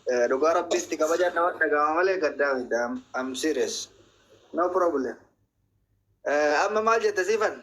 Dhugaa rabbiitti kabaja nama dhaga'ama malee gaddaa miti. I'm serious. No problem. Amma maal jette siifan?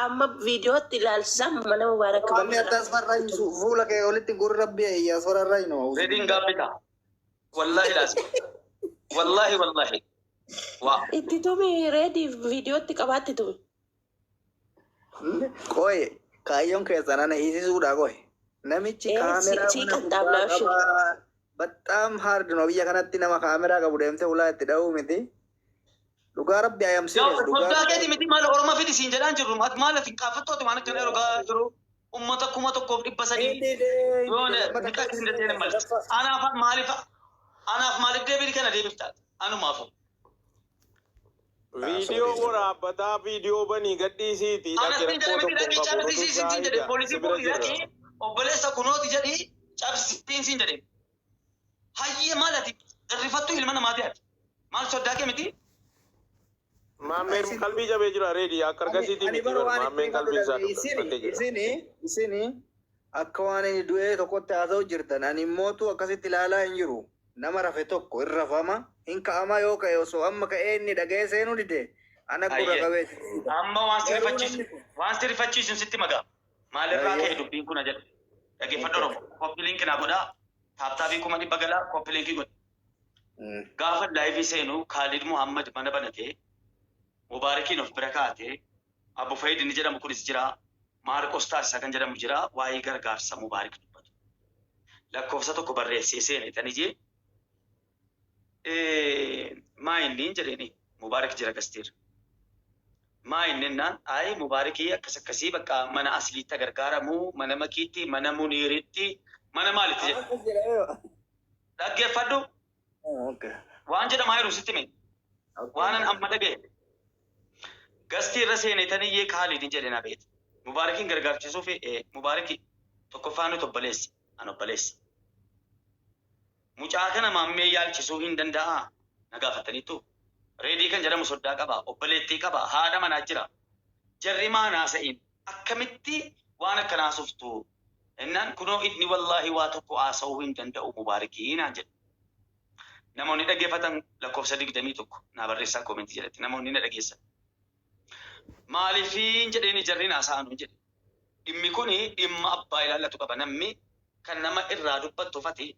Amma viidiyootti ilaalchisan mana mubaarak Wanni addaas farraan fuula kee olitti gurra rabbii eeyyaa soorarraa hin oowu. Reediin gaabbita. Wallahi laazim. Wallahi. itti tumi reedii viidiyootti qabaatti tumi. Qoye kaayyoon keessan ana hiisisuudha qoye. Namichi kaameraa በጣም ሃርድ ነው ብዬ ከነቲ ነማ ካሜራ ቀቡ ደምተ ሁላ ትደው ምቲ ዱጋ ረቢ አያም ሲሪየስ ዱጋ ገዲ ምቲ ማለ ኦሮሞ ፊዲ ሲንጀዳን ጅሩ ማት ማለት ይቃፈቶት ማለት ከነሮ ጋር ኡመተ ኩመተ ኮብ ዲበሰዲ ዮነ ምታክ እንደተነ ማለት አናፋ ማሊፋ አናፍ ማሊፍ ደብሪ ከነ ደብፍታት አኑ ማፉ वीडियो वराबता वीडियो बनी गड्डी सी थी अनस्ती जरे मिटी दे चाबती सी सिंजडे पॉलिसी बोली रखी ओबले सकुनोती जडी चाबती सिंजडे हाये मालती रिफतु इलमना मादियात माल सोडाके मिटी मामेर कल्बी जबे जरा रेडी आकर गसी थी मिटी मामेर कल्बी सा isini akka waan inni du'ee tokkotti haasa'u jirtan ani mootu akkasitti ilaalaa hin jiru nama rafe tokko irra rafama hin ka'ama yoo ka'e osoo amma ka'ee inni dhaga'ee seenuu dide ana gurra qabee amma waan sirrifachiisu sitti magaa maalirraa ka'e dubbiin kun jedhu dhageeffadhu robo koppii linkii naa godhaa taaptaabii 100 galaa koppii linkii godhe gaafa laayivii seenuu Khalid Muhammad mana banatee mubaarakiin of bira kaatee Abu Fayyid inni jedhamu kunis jira Maarqos Taasisaa kan jedhamu jira waa'ee gargaarsa mubaarak dubbatu lakkoofsa tokko barreessee seenetanii jee maa inni jedheni mubaarak jira gasteera maa inni naan ay mubaarakii akkasii bakka mana asliitti gargaaramu mana makiitti mana muniiritti mana maalitti jedhe dhaggeeffadhu waan jedhama yeroo sitti mee waanan amma dhagee gasteera seenetanii yee Khalid jedhe na beet mubaarakiin gargaarchisuuf mubaaraki tokkoffaan obboleessi an obboleessi mucaa kana maammee yaalchisuu hin danda'a na gaafataniitu reedii kan jedhamu soddaa qaba obboleettii qaba haadha manaa jira jarri maanaa sa'in akkamitti waan akkanaa suftu innaan kunoo inni wallaahi waa tokko haasa'uu hin danda'u mubaarakii naan jedhe namoonni dhaggeeffatan lakkoofsa 21 naa barreessaa koomentii jedhatti namoonni na dhageessan maalifiin jedheeni jarriin haasa'anu jedhe dhimmi kuni dhimma abbaa ilaallatu qaba namni kan nama irraa dubbattu fati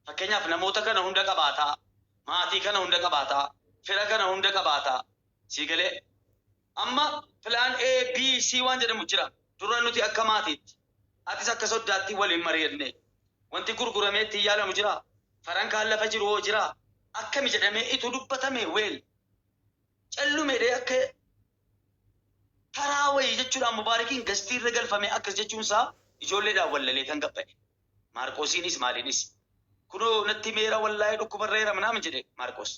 fakkeenyaaf namoota kana hunda qabaataa maatii kana hunda qabaataa fira kana hunda qabaataa sii galee amma filaan A B C waan jedhamu jira dura nuti akka maatiitti atis akka soddaatti waliin mari'anne wanti gurgurameetti yaalamu jira farankaan lafa jiru hoo jira akkami jedhamee itu dubbatame weel callumeedhe akka taraa wayii jechuudhaan mubaarakiin gastii irra galfame akkas jechuunsaa ijoolleedhaan wallalee kan gabba'e Maarqosiinis maaliinis kunoo natti meera wallaa'ee dhukkubarreera manaa jedhe Maarqos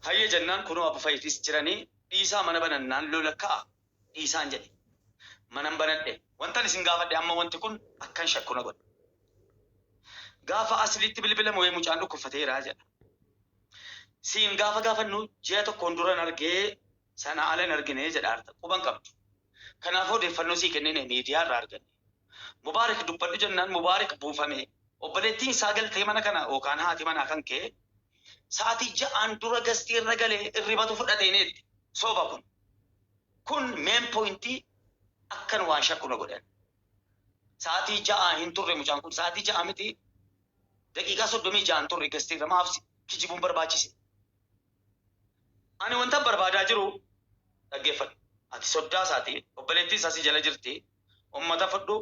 hayyee jennaan kunoo Abu Fayyidis jiranii dhiisaa mana banannaan lola ka'a dhiisaan jedhe manan banadhe wantan isin gaafadhe amma wanti kun akkan shakkuna godhe gaafa asliitti bilbilamu wayii mucaan dhukkubfateeraa jedha siin gaafa gaafannu ji'a tokkoon duran argee sana alan argine jedhaarta quban qabdu kanaaf odeeffannoo sii kennine miidiyaa irraa arganne mubaarak dubbadhu jennaan mubaarak buufame obboleettiin isaa galtee mana kana yookaan haati manaa kan kee sa'aatii ja'aan dura gastii irra galee irribatu fudhateeneetti sooba kun meen poointii akkan waan shakkuna godhan sa'aatii ja'aa hin turre mucaan kun sa'aatii ja'a miti daqiiqaa 36 turre gastii irra maaf kijibuun barbaachise ani wanta barbaadaa jiru dhaggeeffadhu ati soddaa isaati obboleettiin isaa si jala jirti ummata fudhu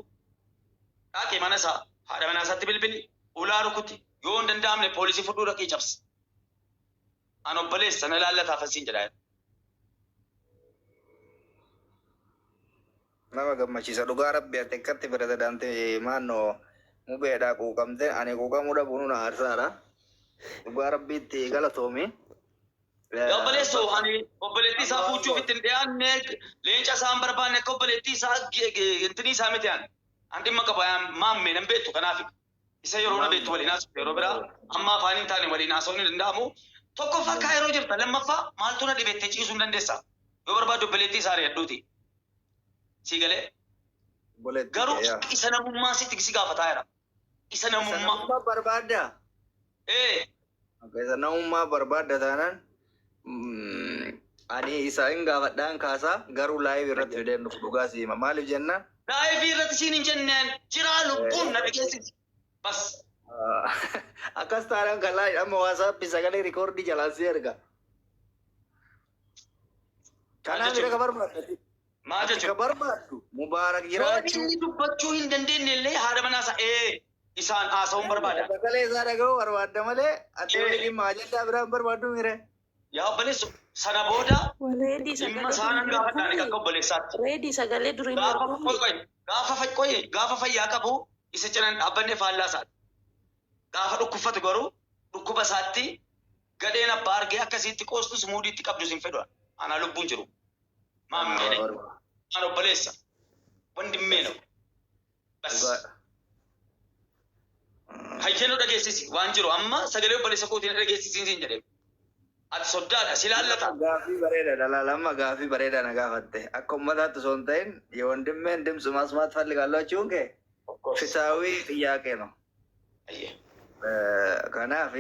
dhaqee mana isaa haadha manaa isaatti bilbili ulaa rukuti yoo hin danda'amne poolisii fudhuu dhaqee cabse an obboleessa na ilaallataaf asiin jedhaa nama gammachiisa dhugaa rabbi ati akkatti pirezidaantii maannoo mubeedhaa quuqamte ani quuqamuu dhabuun na aarsaadha dhugaa rabbiitti galatoomi obboleessu ani obboleettii isaa fuuchuuf ittiin dhiyaanne leenca isaan barbaanne akka obboleettii isaa intinii isaa miti an dhimma qaba maammee nan beektu kanaaf isa yeroo na beektu waliin haasofte yeroo biraa amma afaan hin taane waliin haasofni danda'amu tokkoffaa akka yeroo jirta lammaffaa maaltu na dhibettee ciisuu hin dandeessa yoo barbaaddu obboleettii isaa reedduuti sii galee garuu isa namummaa sitti si gaafataa jira Isa namummaa. Namummaa barbaadda. Isa namummaa barbaadda taanaan ani isa hin gaafadhaan kaasaa garuu laayif irratti fideen dhufu dhugaa siima maaliif jennaan? Laayif irratti siin hin jennaan jiraa lubbuun na dhageessisi. Bas. Akkas taanaan kan laayif amma waasaappi sagalee rikoordii jalaan si erga. Kanaaf ka barbaadda. Maal jechuudha? Ka barbaaddu mubaarak jiraachuu. Yoo inni dubbachuu hin dandeenye illee haadha manaa isaan haasa'uun barbaada. Sagalee isaa dhaga'uu barbaadda malee ati waliin dhimma ajandaa biraan barbaaddu mire. Yaa obboleessu sana booda dhimma isaanan gaafadhaan akka obboleessaatti. Reedii sagalee durii Gaafa fayyaa qabu isa cinaan dhaabbanne faallaa isaati. Gaafa dhukkubfatu garuu dhukkuba isaatti gadheen abbaa argee akkasitti qoostus muudiitti qabdus hin fedhu. Anaa lubbuun jiru. Maammeedha. Ana obboleessa. Wandimmeenoo. Bas. Hayyeenoo dhageessisi waan jiru amma sagalee obboleessa kootiin dhageessisiin siin jedhee. Ati soddaadha si laallata. Gaaffii bareeda dhalaalama gaaffii bareeda na gaafatte. Akka uummataatti osoo hin ta'in yoo wandimmeen dimsumaas maat falli qallaachuun kee fisaawii xiyyaa keeno. Kanaaf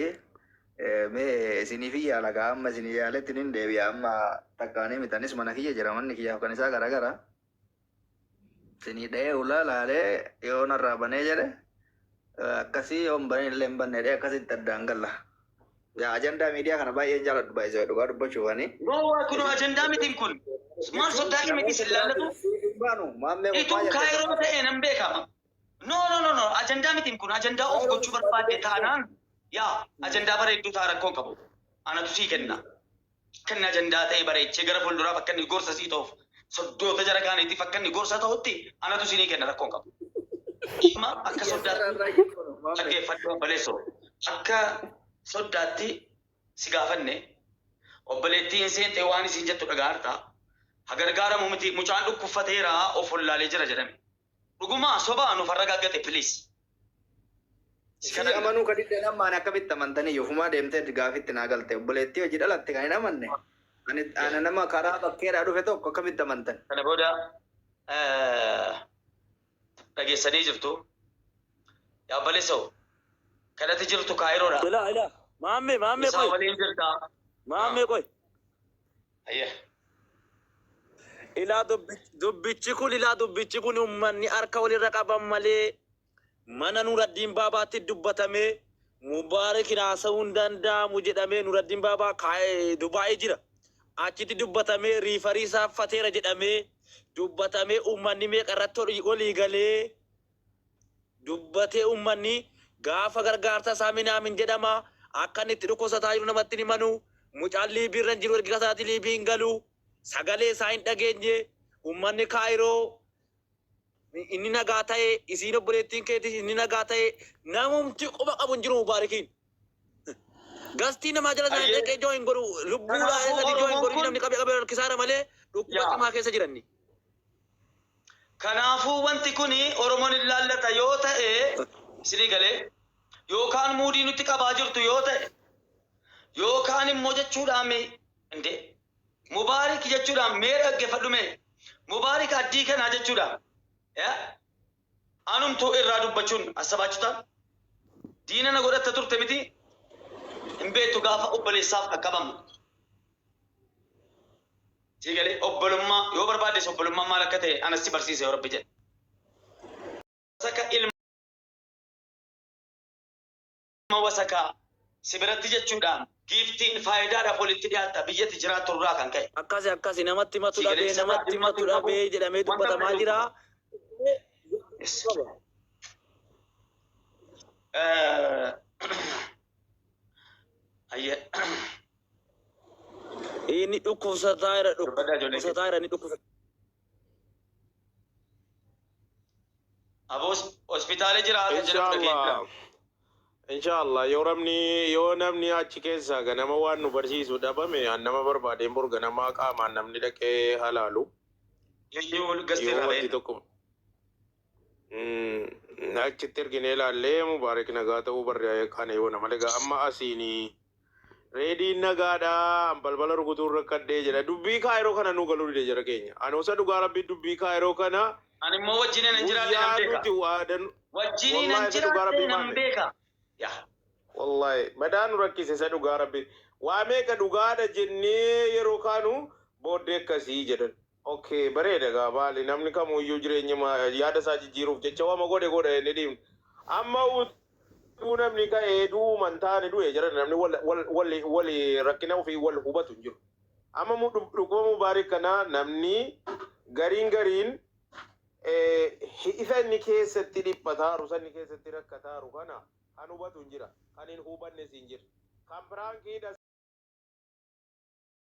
mee isinii fi yaala gaa amma isinii yaaletti nin deebi'a amma takkaanii mitanis mana kiyya jira manni kiyyaaf kan isaa garagara. Isinii dha'ee ulaa laalee yoo narraa banee jedhe akkasii yoo hin banee illee hin banneedhe akkasitti addaan galla. Ajandaa miidiyaa kana baay'een jaaladhu baay'isee dhugaa dubbachuufani. Kun ajandaa mitiin kun maal soddaa miti si laallatu? Itun kaayiroo ta'ee nan beekama. No, ajandaa mitiin kun ajandaa of gochuu barbaadde taanaan yaa ajandaa bareedduu ta'a rakkoon qabu. Anatu sii kenna. Kenna ajandaa ta'e bareechee gara fuulduraaf akka inni gorsa sii ta'uuf soddoota jara kaaniitiif akka inni gorsa ta'utti anatu sii kenna rakkoon qabu. Akka soddaatti dhaggeeffadhu obboleessoo. Akka soddaatti si gaafanne obboleettiin seentee waan isin jettu dhagaarta hagargaaramu miti mucaan dhukkubfateera of wallaalee jira jedhame. Dhugumaa sobaa nuuf har'a gaaggate piliis. Si amanuu ka didde nammaan akkamitti amantanii ofumaa deemtee gaafitti naa galte obboleettii hojii dhalatte kan hin amanne. Ana nama karaa bakkeedhaa dhufe tokko akkamitti amantan. Kana booda dhageessanii jirtu. Yaa obboleessoo kadhati jirtu kaayiroodha. Ila. Maamme Isaa koy. waliin jirta. Maamme koy. Ayyee. Ilaa dubbichi kun uummanni harka walirra qaban malee mana Nuraddiin Baabaatti dubbatamee Mubaarakin haasa'uu hin danda'amu jedhamee Nuraddiin Baabaa Dubaa'ee jira. Achitti dubbatamee riifarii saaffateera jedhamee dubbatamee uummanni meeqa irratti olii galee dubbatee uummanni gaafa gargaarsa isaa minaamin jedhama akka inni itti dhukkubsataa jiru namatti hin himanu mucaan liibii irra jiru erga isaati liibii hin galu sagalee isaa hin dhageenye uummanni kaayiroo inni nagaa ta'e isiin obboleettiin keetis inni nagaa ta'e namumti quba qabu hin jiru Mubaarakiin. Gastii namaa jala sana dhaqee joo hin godhu lubbuudhaa eessatti joo hin godhu namni qabee harkisaara malee dhukkuba cimaa keessa jiranni. Kanaafuu wanti kuni Oromoon ilaallata yoo ta'e isinii galee yookaan muudii nutti qabaa jirtu yoo ta'e yookaan immoo jechuudhaan inde Mubaarik jechuudhaan mee dhaggeeffadhu mee Mubaarik addii kanaa jechuudhaan anumtuu irraa dubbachuun asabaachutaan diina na godhatta turte miti hin beektu gaafa obboleessaaf qaqqabamu. Sigalee obbolummaa yoo barbaaddes obbolummaa maal akka ta'e anas si barsiise yoo rabbi jedhe. Wasaka ilma wasakaa si biratti jechuudhaan giiftiin faayidaadhaaf walitti dhiyaatta biyyatti jiraattu irraa kan ka'e. Akkasi namatti matu dhabee jedhamee dubbatamaa jira. Ini dhukkubsataa jira ni dhukkubsataa. Abos hospitaala jiraata jedhamu dhageenya. Inshallah yoo namni achi keessa ganama waan nu barsiisu dhabame nama barbaadeen bor ganama qaamaan namni dhaqee halaalu. Yoo gastii irra wanti tokko achitti erginee ilaallee Mubaarak nagaa ta'uu barree kana yoo nama dhagaa amma asiinii reediin nagaadhaa balbala rukutuun rakkadhee jedha dubbii kaayiroo kana nu galuu dide jira keenya ani osa dhugaa rabbii dubbii kaayiroo kana Ani immoo wajjiniin hin jiraadhe guyyaa nan nuti beeka. waadan Wajjiniin wallahi hin isa dhugaa rabbii jiraadhe nan maame. beeka. Yaa. Wallahi madaan nu rakkise isa dhugaa rabbi. Waa meeqa dhugaadha jennee yeroo kaanu booddee akkasii jedhan. Okay, bareeda gaa baali namni kamuyyuu jireenya yaada isaa jijjiiruuf jecha waama godhe inni dhiibne. Amma utuu namni ka'ee duuman taane du'e jedhan namni wal rakkina ofii wal hubatu hin jiru. Amma dhukkuba mubaarik kana namni gariin isa inni keessatti dhiphataaru sanni keessatti rakkataaru kana kan hubatu hin jira kan hin hubanne siin jira kan biraan kiidha